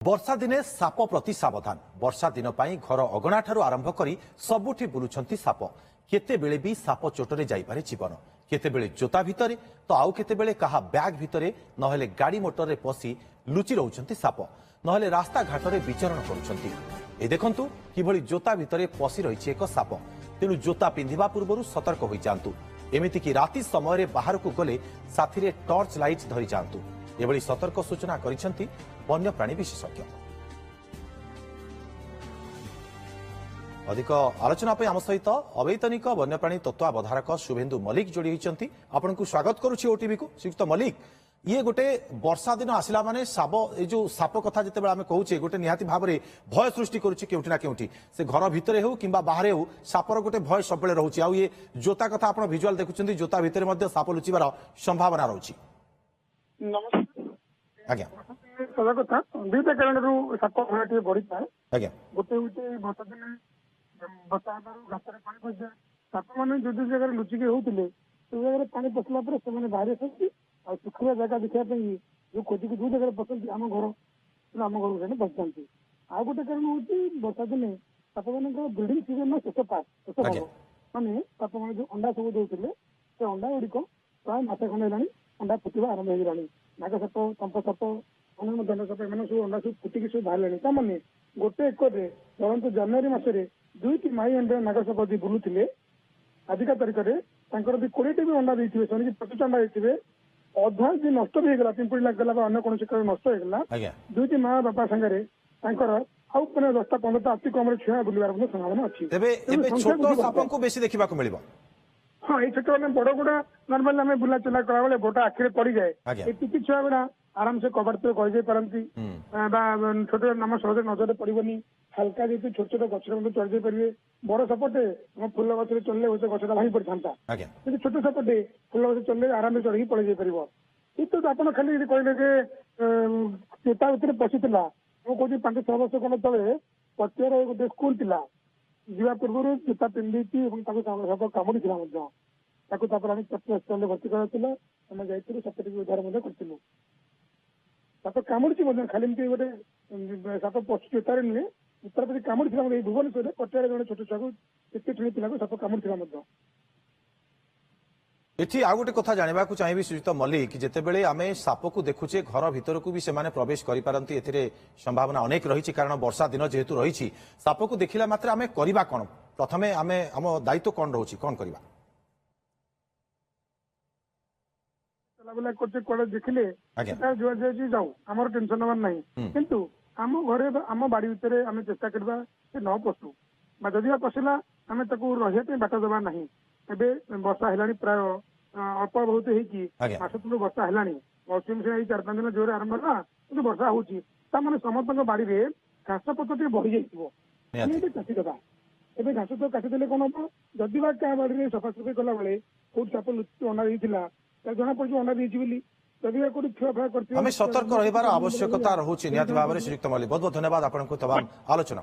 वर्षा दिने साप प्रति सावधान। वर्षा दिन पाई घर अगणा ठारू आरंभ करी सबुठी बुलुछंती साप। केतेबेले भी साप चोटरे जाइपारे जीवन। केतेबेले जोता भितरे तो आउ केतेबेले कहा बैग भितरे नहेले गाड़ी मोटर पशि लुचि रहउछंती साप, नहेले रास्ता घाटरे विचरण करुछंती। ए देखंतु किभଳି जोता भितरे पशि रहिछि एक साप। तेणु जोता पिंधिबा पूर्वरु सतर्क होई जांतु। एमिति कि राति समय बाहर को गले साथीरे टॉर्च लाइट धरी जांतु। एभଳି सतर्क सूचना करिसेंती वन्यप्राणी विशेषज्ञ। अधिक आलोचना पे आम सहित अवैतनिक वन्यप्राणी तत्वावधारक शुभेन्दु मल्लिक जोड़ी होती। आपन को स्वागत करुछि ओटीवी को। श्रीयुक्त मल्लिक, ये गोटे वर्षा दिन आसिला माने साप ए जो साप कथा जिते आम कहूचे गोटे निहाती भाव में भय सृष्टि करुछि केउठी ना केउठी। से घर भितरे हो किंबा बाहर हो सापर गोटे भय सबले रहउछि। आ ये जोता कथा आपण विजुअल देखुछंती, जोता भितरे मध्ये साप लुचिबार संभावना रहउछि। आज्ञा सदा कथा दुईटा कारण साप भय बढ़ी था। आज्ञा गोटे हूँ वर्षा दिन बता घाटर पानी पशिया साप मैंने जो जगह लुचिकी होते से जगह पानी पशिला से बाहर आसती आ सुखिया जगह देखापी जो खोजिकी जो जगह पसंद आम घर से बस जाती। आ गोटे कारण हूँ वर्षा दिन साप मान ब्रिडिंग सीजन शेष पास शेष भाग माने साप मैंने जो अंडा सब देते से अंडा गुड़िक प्राय मासे खंडे है अंडा फुटा आरंभ हो नाग साप कंप साप अन्य दंड साप एम सब अंडा सब फुटिकी सब बाहर ताने गोटे एकर चलत जनवरी मसरे दुईटी माई अंडा नाग साप जी बुलूले आजिका तारीख में 20 भी अंडा देते से 25 अंडा देते अधा जी नष्ट भी होगा पिंपुड़ी लगला अन्य कौन नष्ट होगा। दुईटी माँ बापा सागर आउ मैंने 10-15 अति कम छुआ बुलवार संभावना अच्छी। हाँ ये छोट बड़ गुड़ा नर्माली आम बुला चला कला बेले गोटा आखिरे पड़ जाए टी छुआ गुड़ा आराम से कबाड़ तो गई पारती छोट नाम सहज नजर पड़ोनी हल्का जी छोट छोट गच चढ़ जाई पारे। बड़ सपटे फुल गच चलने हूँ गचटा भाई पड़ था कि छोट सपटे फुल गच चलने आराम से चढ़ी पड़ जापर। कितु आप खाली कहले जोता भितर पशिला मुझे 5-6 वर्ष खंड तले पटियार गोटे स्कूल पिला जीवा पूर्व जोता पिंधि साप कामुड़ी हस्पिटाल भर्ती कराला आम जाइए सापटी उद्धार करूँ। साप कामुड़ी खाली गोटे साप जोतार नुहे जोतार प्रति कामुड़ी भुवनेश्वर पटियार जन छोट छुआ को पिला साप कामुड़ी। एठी आ गोटे कथा जानिबा को चाहिबी श्रीयुक्त मल्लिक, जेतेबेले आमे साप को देखुचे घर भितर को भी सेमाने प्रवेश करि पारंती एथिरे संभावना अनेक रहिछि। कारण वर्षा दिन जेहेतु रहिछि साप को देखिला मात्र आमे करिबा कोन प्रथमे आमे हम दायित्व कोन रहउछि कोन करिबा चलाबला करते कोड देखिले एटा जो जे जाऊ हमर टेंशन नवर नाही। किंतु आम घरे आम बाड़ी भितर आमे चेष्टा करबा से न पसु बा जदिया पसिला आमे ताकू रहिया पे बाटा दबा नाही। एबे वर्षा हेलानी प्राय अल्प बहुत होस तुम वर्षा है मौसम से 4-5 दिन जोर आरंभ है वर्षा होती समस्त बाड़ी में घास पत्र बढ़ी जाइए चाषी कथा। एवं घास तो काटिदे कौन हम जदि बा क्या बाड़ी में सफासफी कला बेले कौट साप अंडा देता जना पड़ी अंडा देती जदि कौट छुआ फुआ कर सतर्क रहिबार आवश्यकता रहुछि निहाती भाव में। श्रीयुक्त मल्लिक बहुत बहुत धन्यवाद आपको तमाम आलोचना।